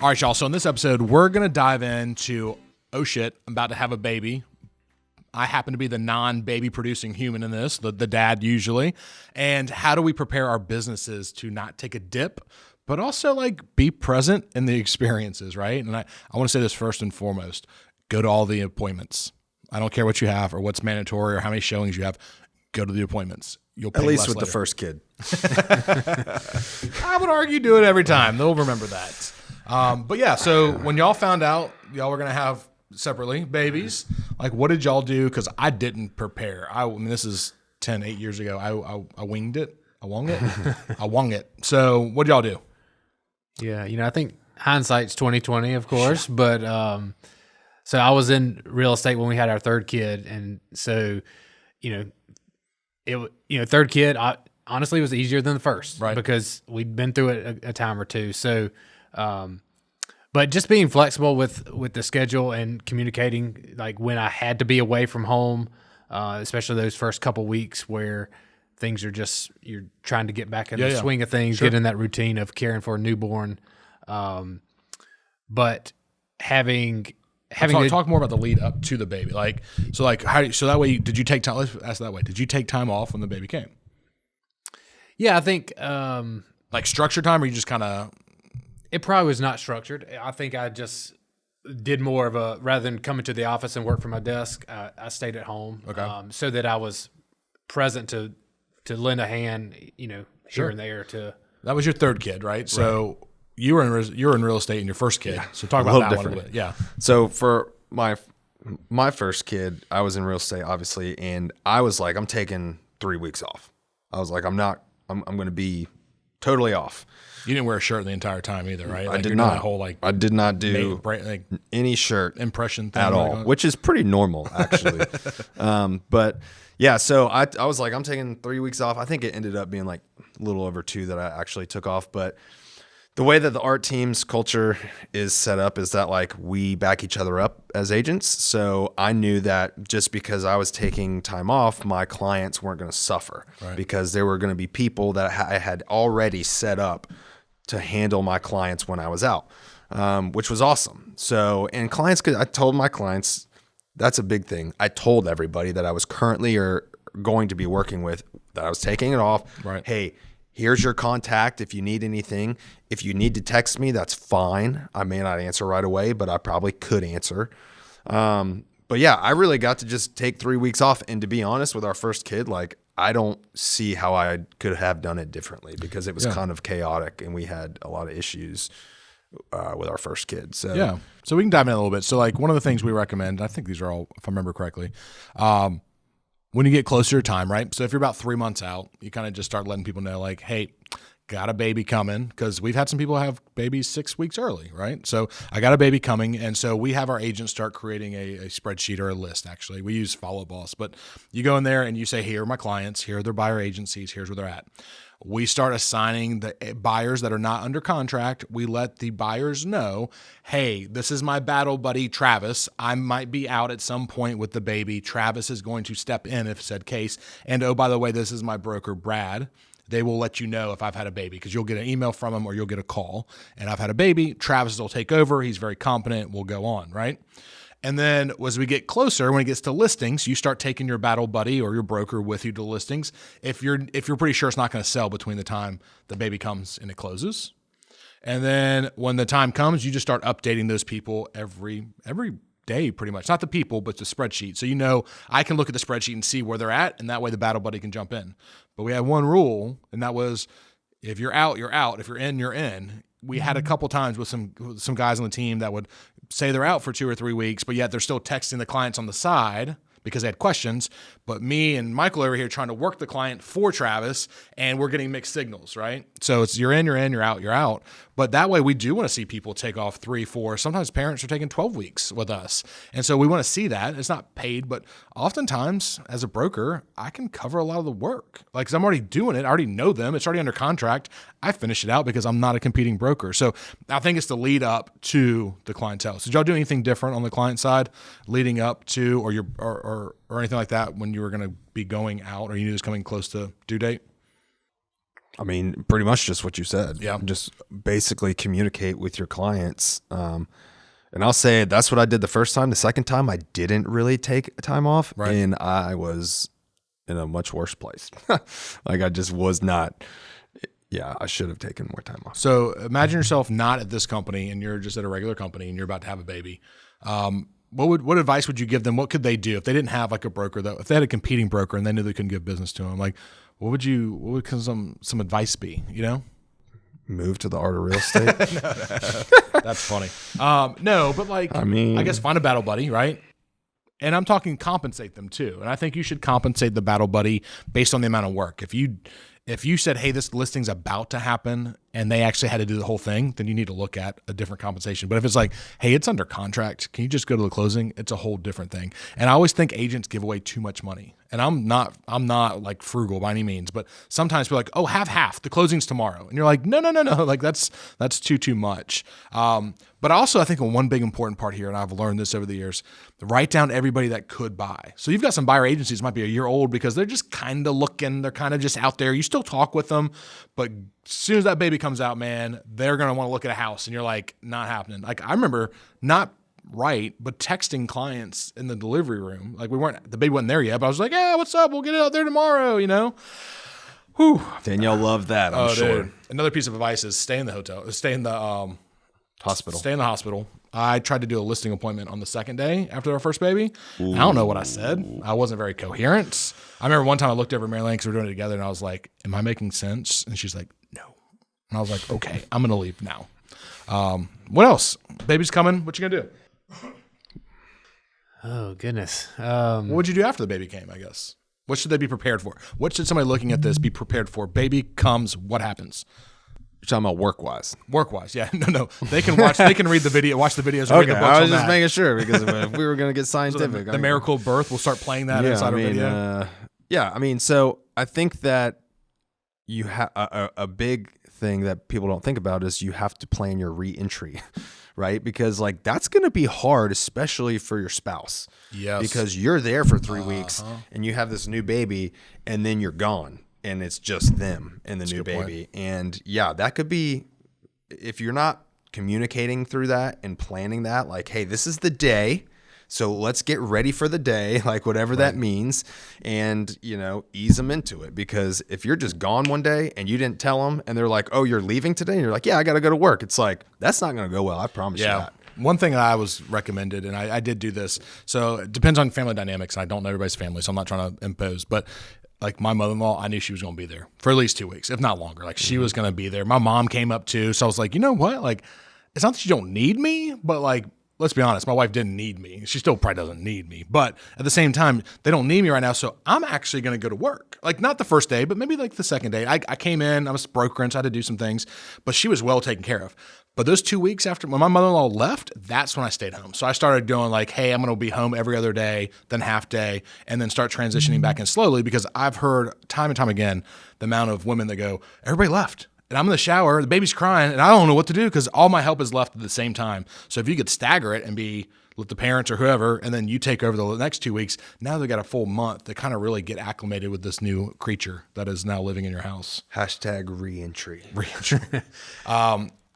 All right, y'all. So in this episode, we're going to dive into, oh shit, I'm about to have a baby. I happen to be the non-baby producing human in this, the dad usually. And how do we prepare our businesses to not take a dip, but also like be present in the experiences, right? And I want to say this first and foremost, go to all the appointments. I don't care what you have or what's mandatory or how many showings you have. Go to the appointments. You'll pay at least less with later. the first kid. I would argue do it every time. They'll remember that. But yeah, so when y'all found out y'all were going to have separately babies, like what did y'all do? Because I didn't prepare. I mean, this is 8 years ago. I winged it. I wung it. I wung it. So what did y'all do? Yeah, I think hindsight's 20/20, of course, but so I was in real estate when we had our third kid, and so third kid, honestly, was easier than the first, right? Because we'd been through it a time or two. So, but just being flexible with the schedule and communicating, like when I had to be away from home, especially those first couple weeks where things are just, you're trying to get back in the swing of things, get in that routine of caring for a newborn. But talk more about the lead up to the baby. So that way, did you take time? Let's ask that way. Did you take time off when the baby came? Yeah, I think, like structured time, or you just kind of, it probably was not structured. I think I just did more of rather than coming to the office and work from my desk, I stayed at home. Okay. So that I was present to lend a hand, here and there to. That was your third kid, right? So you were in real estate in your first kid. So talk about that one a little bit. Yeah. So for my first kid, I was in real estate, obviously, and I was like, I'm taking 3 weeks off. I was like, I'm going to be totally off. You didn't wear a shirt the entire time either, right? I did not. That whole I did not do any shirt impression thing at all, which is pretty normal actually. But yeah, so I was like, I'm taking 3 weeks off. I think it ended up being like a little over 2 that I actually took off. But the way that the art team's culture is set up is that like we back each other up as agents. So I knew that just because I was taking time off, my clients weren't going to suffer because there were going to be people that I had already set up to handle my clients when I was out, which was awesome. So, and clients, I told my clients, that's a big thing. I told everybody that I was currently or going to be working with that I was taking it off. Right. Hey, here's your contact if you need anything. If you need to text me, that's fine. I may not answer right away, but I probably could answer. But yeah, I really got to just take 3 weeks off. And to be honest, with our first kid, like I don't see how I could have done it differently because it was kind of chaotic and we had a lot of issues with our first kid. So yeah, so we can dive in a little bit. So like one of the things we recommend, I think these are all, if I remember correctly, when you get closer to time, right? So if you're about 3 months out, you kind of just start letting people know like, hey, got a baby coming, because we've had some people have babies 6 weeks early, right? So I got a baby coming, and so we have our agents start creating a spreadsheet or a list, actually. We use Follow Boss, but you go in there and you say, here are my clients, here are their buyer agencies, here's where they're at. We start assigning the buyers that are not under contract. We let the buyers know, hey, this is my battle buddy, Travis. I might be out at some point with the baby. Travis is going to step in if said case. And oh, by the way, this is my broker, Brad. They will let you know if I've had a baby because you'll get an email from them or you'll get a call. And I've had a baby. Travis will take over. He's very competent. We'll go on, right? And then as we get closer, when it gets to listings, you start taking your battle buddy or your broker with you to listings. If you're pretty sure it's not going to sell between the time the baby comes and it closes. And then when the time comes, you just start updating those people every day pretty much. Not the people, but the spreadsheet. So I can look at the spreadsheet and see where they're at, and that way the battle buddy can jump in. But we had one rule, and that was if you're out, you're out. If you're in, you're in. We had a couple times with some guys on the team that would say they're out for 2 or 3 weeks, but yet they're still texting the clients on the side because they had questions. But me and Michael over here trying to work the client for Travis, and we're getting mixed signals, right? So it's you're in, you're out, you're out. But that way we do want to see people take off 3, 4. Sometimes parents are taking 12 weeks with us. And so we want to see that. It's not paid, but oftentimes as a broker, I can cover a lot of the work. Like, 'cause I'm already doing it. I already know them. It's already under contract. I finish it out because I'm not a competing broker. So I think it's the lead up to the clientele. So did y'all do anything different on the client side leading up to, or anything like that when you were going to be going out, or you knew it was coming close to due date? I mean, pretty much just what you said. Yeah. Just basically communicate with your clients. And I'll say that's what I did the first time. The second time, I didn't really take time off, Right. and I was in a much worse place. Like I just was not. Yeah, I should have taken more time off. So imagine yourself not at this company and you're just at a regular company and you're about to have a baby. What advice would you give them? What could they do if they didn't have like a broker, though? If they had a competing broker and they knew they couldn't give business to them, like what would some advice be? You know, Move to the art of real estate. that's funny. No, but like I mean, I guess find a battle buddy, right? And I'm talking compensate them too. And I think you should compensate the battle buddy based on the amount of work. If you said, hey, this listing's about to happen and they actually had to do the whole thing, then you need to look at a different compensation. But if it's like, hey, it's under contract, can you just go to the closing? It's a whole different thing. And I always think agents give away too much money. And I'm not like frugal by any means, but sometimes we're like, oh, have half. The closing's tomorrow. And you're like, no. Like that's too much. But also I think one big important part here, and I've learned this over the years, write down everybody that could buy. So you've got some buyer agencies might be a year old because they're just kind of looking, they're kind of just out there. You still talk with them, but as soon as that baby comes out, man, they're going to want to look at a house and you're like, not happening. Like I remember not right, but texting clients in the delivery room. Like the baby wasn't there yet, but I was like, yeah, what's up? We'll get it out there tomorrow, you know? Whew. Danielle loved that, I'm sure. Dude. Another piece of advice is stay in the hotel, stay in the Hospital. Stay in the hospital. I tried to do a listing appointment on the second day after our first baby. Ooh. I don't know what I said. I wasn't very coherent. I remember one time I looked over at Maryland because we were doing it together and I was like, am I making sense? And she's like, no. And I was like, okay, I'm going to leave now. What else? Baby's coming. What you going to do? Oh, goodness. What would you do after the baby came, I guess? What should they be prepared for? What should somebody looking at this be prepared for? Baby comes, what happens? You're talking about work-wise. Work-wise, yeah. No. They can watch, they can read the video, watch the videos, and read the books I was on just that. making sure because if we were going to get scientific. The miracle of birth, we'll start playing that inside our video. So I think that you have a big thing that people don't think about is you have to plan your re-entry, right? Because like that's going to be hard, especially for your spouse. Yes. Because you're there for 3 weeks and you have this new baby and then you're gone. And it's just them and the new baby. Point. And yeah, that could be, if you're not communicating through that and planning that, like, hey, this is the day. So let's get ready for the day, like whatever that means, and, ease them into it. Because if you're just gone one day and you didn't tell them and they're like, oh, you're leaving today? And you're like, yeah, I got to go to work. It's like, that's not going to go well. I promise you that. One thing that I was recommended, and I did do this, so it depends on family dynamics, and I don't know everybody's family, so I'm not trying to impose, but like my mother-in-law, I knew she was going to be there for at least 2 weeks, if not longer. Like she was going to be there. My mom came up too. So I was like, you know what? Like, it's not that you don't need me, but like, let's be honest, my wife didn't need me. She still probably doesn't need me. But at the same time, they don't need me right now. So I'm actually going to go to work. Like not the first day, but maybe like the second day. I came in, I was brokering, so I had to do some things, but she was well taken care of. But those 2 weeks after when my mother-in-law left, that's when I stayed home. So I started doing like, hey, I'm going to be home every other day, then half day, and then start transitioning back in slowly because I've heard time and time again the amount of women that go, everybody left. And I'm in the shower, the baby's crying, and I don't know what to do because all my help is left at the same time. So if you could stagger it and be with the parents or whoever, and then you take over the next 2 weeks, now they've got a full month to kind of really get acclimated with this new creature that is now living in your house. Hashtag reentry.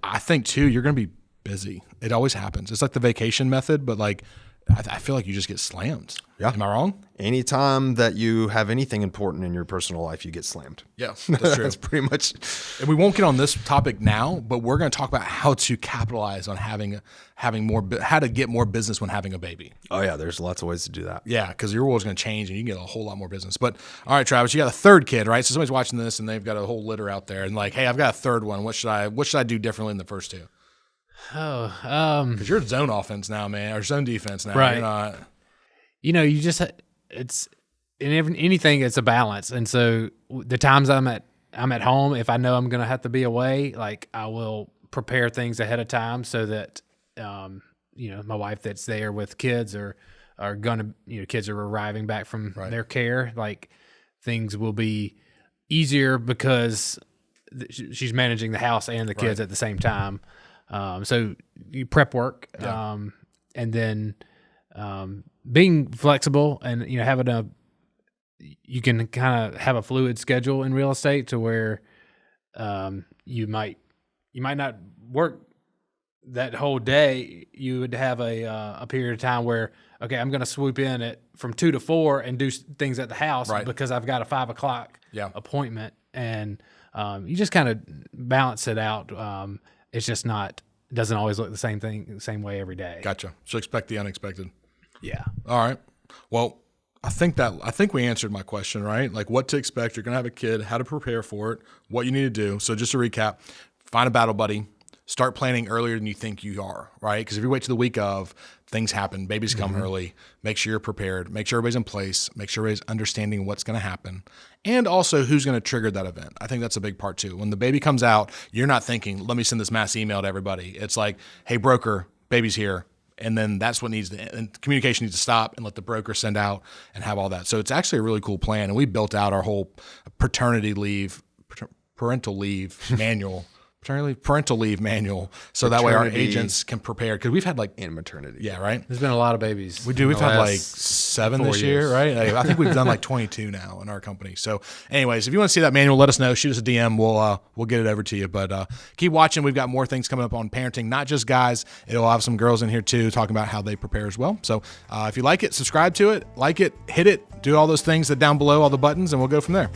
I think too, you're going to be busy. It always happens. It's like the vacation method, but like, I feel like you just get slammed. Yeah. Am I wrong? Anytime that you have anything important in your personal life, you get slammed. Yeah, that's true. That's pretty much. And we won't get on this topic now, but we're going to talk about how to capitalize on having more, how to get more business when having a baby. Oh yeah, there's lots of ways to do that. Yeah, because your world's going to change and you can get a whole lot more business. But all right, Travis, you got a third kid, right? So somebody's watching this and they've got a whole litter out there, and like, hey, I've got a third one. What should I do differently than the first two? Because you're zone offense now, man, or zone defense now. Right. You're not. You just it's in anything. It's a balance, and so the times I'm at home, if I know I'm going to have to be away, like I will prepare things ahead of time so that my wife that's there with kids are going to kids are arriving back from their care, like things will be easier because she's managing the house and the kids at the same time. So you prep work, and then being flexible and having you can kind of have a fluid schedule in real estate to where you might not work that whole day. You would have a period of time where, okay, I'm going to swoop in from 2 to 4 and do things at the house because I've got a 5 o'clock appointment, and you just kind of balance it out. It's just doesn't always look the same way every day. Gotcha. So expect the unexpected. Yeah. All right. Well, I think we answered my question, right? Like what to expect. You're going to have a kid, how to prepare for it, what you need to do. So just to recap, find a battle buddy. Start planning earlier than you think you are, right? Because if you wait to the week of, things happen, babies come early. Make sure you're prepared. Make sure everybody's in place. Make sure everybody's understanding what's going to happen. And also who's going to trigger that event. I think that's a big part too. When the baby comes out, you're not thinking, let me send this mass email to everybody. It's like, hey, broker, baby's here. And then that's what and communication needs to stop and let the broker send out and have all that. So it's actually a really cool plan. And we built out our whole parental leave manual. Parental leave manual, so that way our agents can prepare, because we've had and maternity. Yeah, right. There's been a lot of babies. We've had like 7 this year, right? I think we've done like 22 now in our company. So, anyways, if you want to see that manual, let us know. Shoot us a DM. We'll get it over to you. But keep watching. We've got more things coming up on parenting, not just guys. It'll have some girls in here too, talking about how they prepare as well. So, if you like it, subscribe to it, like it, hit it, do all those things that down below, all the buttons, and we'll go from there.